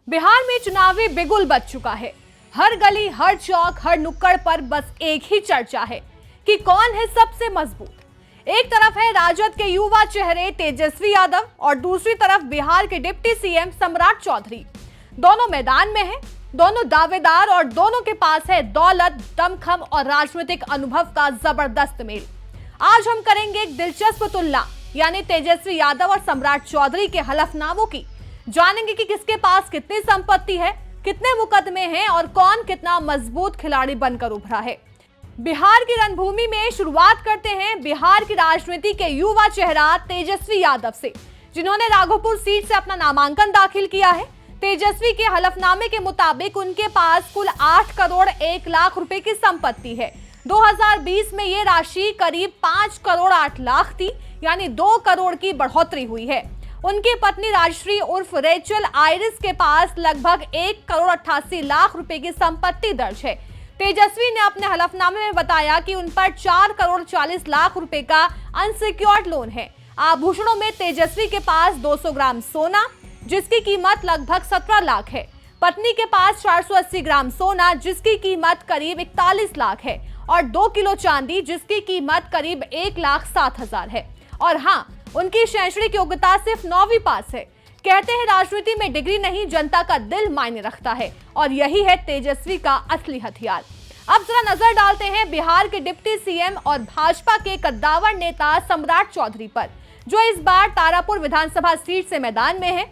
बिहार में चुनावी बिगुल बज चुका है। हर गली, हर चौक, हर नुक्कड़ पर बस एक ही चर्चा है कि कौन है सबसे मजबूत। एक तरफ है राजद के युवा चेहरे तेजस्वी यादव और दूसरी तरफ बिहार के डिप्टी सीएम सम्राट चौधरी। दोनों मैदान में हैं, दोनों दावेदार और दोनों के पास है दौलत, दमखम और राजनीतिक अनुभव का जबरदस्त मेल। आज हम करेंगे एक दिलचस्प तुलना, यानी तेजस्वी यादव और सम्राट चौधरी के हलफनामों की। जानेंगे कि किसके पास कितनी संपत्ति है, कितने मुकदमे हैं और कौन कितना मजबूत खिलाड़ी बनकर उभरा है। बिहार की रणभूमि में शुरुआत करते हैं बिहार की राजनीति के युवा चेहरा तेजस्वी यादव से, जिन्होंने राघोपुर सीट से अपना नामांकन दाखिल किया है। तेजस्वी के हलफनामे के मुताबिक उनके पास कुल 8 करोड़ 1 लाख रुपए की संपत्ति है। 2020 में ये राशि करीब 5 करोड़ 8 लाख थी, यानी 2 करोड़ की बढ़ोतरी हुई है। उनकी पत्नी राजश्री उर्फ रेचल आयरिस के पास लगभग 1 करोड़ 88 लाख रुपए की संपत्ति दर्ज है। तेजस्वी ने अपने हलफनामे में बताया कि उन पर 4 करोड़ 40 लाख रुपए का अनसिक्योर्ड लोन है। आभूषणों में तेजस्वी के पास 200 ग्राम सोना, जिसकी कीमत लगभग 17 लाख है। पत्नी के पास 480 ग्राम सोना, जिसकी कीमत करीब 41 लाख है, और 2 किलो चांदी, जिसकी कीमत करीब 1,07,000 है। और हाँ, उनकी शैक्षणिक योग्यता सिर्फ 9वीं पास है। कहते हैं राजनीति में डिग्री नहीं, जनता का दिल मायने रखता है, और यही है तेजस्वी का असली हथियार। अब जरा नजर डालते हैं बिहार के डिप्टी सीएम और भाजपा के कद्दावर नेता सम्राट चौधरी पर, जो इस बार तारापुर विधानसभा सीट से मैदान में है।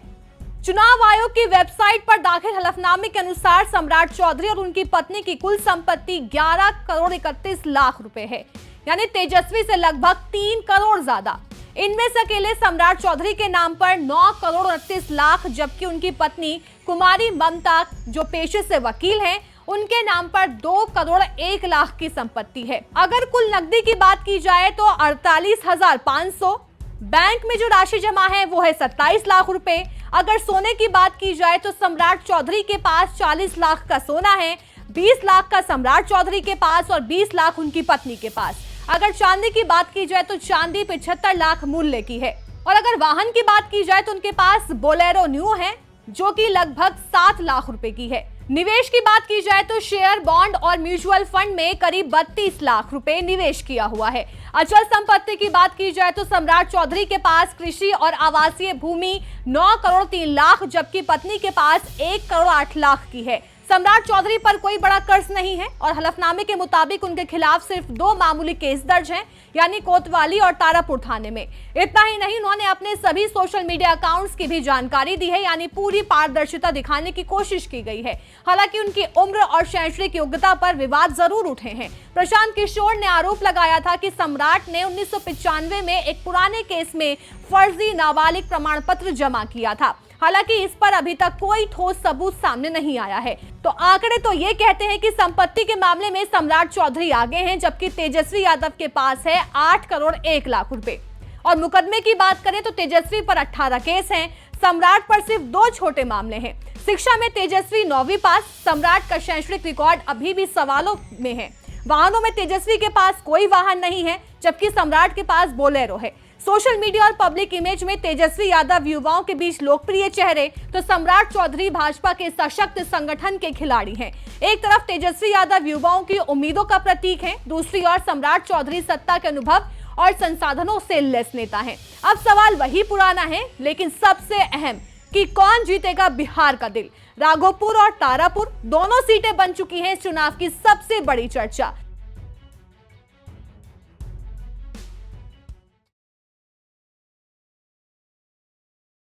चुनाव आयोग की वेबसाइट पर दाखिल हलफनामे के अनुसार सम्राट चौधरी और उनकी पत्नी की कुल संपत्ति 11 करोड़ 31 लाख रुपए है, यानी तेजस्वी से लगभग 3 करोड़ ज्यादा। इनमें से अकेले सम्राट चौधरी के नाम पर 9 करोड़ 29 लाख, जबकि उनकी पत्नी कुमारी ममता, जो पेशे से वकील हैं, उनके नाम पर 2 करोड़ 1 लाख की संपत्ति है। अगर कुल नकदी की बात की जाए तो 48,500, बैंक में जो राशि जमा है वो है 27 लाख रुपए। अगर सोने की बात की जाए तो सम्राट चौधरी के पास 40 लाख का सोना है, 20 लाख का सम्राट चौधरी के पास और 20 लाख उनकी पत्नी के पास। अगर चांदी की बात की जाए तो चांदी 75 लाख मूल्य की है। और अगर वाहन की बात की जाए तो उनके पास बोलेरो न्यू है, जो कि लगभग 7 लाख रुपए की है। निवेश की बात की जाए तो शेयर, बॉन्ड और म्यूचुअल फंड में करीब 32 लाख रुपए निवेश किया हुआ है। अचल संपत्ति की बात की जाए तो सम्राट चौधरी के पास कृषि और आवासीय भूमि 9 करोड़ 3 लाख, जबकि पत्नी के पास 1 करोड़ 8 लाख की है। सम्राट चौधरी पर कोई बड़ा कर्ज नहीं है और हलफनामे के मुताबिक उनके खिलाफ सिर्फ 2 मामूली केस दर्ज हैं, यानी कोतवाली और तारापुर थाने में। इतना ही नहीं, उन्होंने अपने सभी सोशल मीडिया अकाउंट्स की भी जानकारी दी है, यानी पूरी पारदर्शिता दिखाने की कोशिश की गई है। हालांकि उनकी उम्र और शैक्षणिक योग्यता पर विवाद जरूर उठे हैं। प्रशांत किशोर ने आरोप लगाया था कि सम्राट ने 1995 में एक पुराने केस में फर्जी नाबालिग प्रमाण पत्र जमा किया था। हालांकि इस पर अभी तक कोई ठोस सबूत सामने नहीं आया है। तो आंकड़े तो ये कहते हैं कि संपत्ति के मामले में सम्राट चौधरी आगे हैं, जबकि तेजस्वी यादव के पास है 8 करोड़ 1 लाख रुपए। और मुकदमे की बात करें तो तेजस्वी पर 18 केस हैं, सम्राट पर सिर्फ 2 छोटे मामले हैं। शिक्षा में तेजस्वी 9वीं पास, सम्राट का शैक्षणिक रिकॉर्ड अभी भी सवालों में है। वाहनों में तेजस्वी के पास कोई वाहन नहीं है, जबकि सम्राट के पास बोलेरो है। सोशल मीडिया और पब्लिक इमेज में तेजस्वी यादव युवाओं के बीच लोकप्रिय चेहरे, तो सम्राट चौधरी भाजपा के सशक्त संगठन के खिलाड़ी हैं। एक तरफ तेजस्वी यादव युवाओं की उम्मीदों का प्रतीक है, दूसरी ओर सम्राट चौधरी सत्ता के अनुभव और संसाधनों से लैस नेता हैं। अब सवाल वही पुराना है, लेकिन सबसे अहम कि कौन जीतेगा बिहार का दिल। राघोपुर और तारापुर दोनों सीटें बन चुकी हैं इस चुनाव की सबसे बड़ी चर्चा।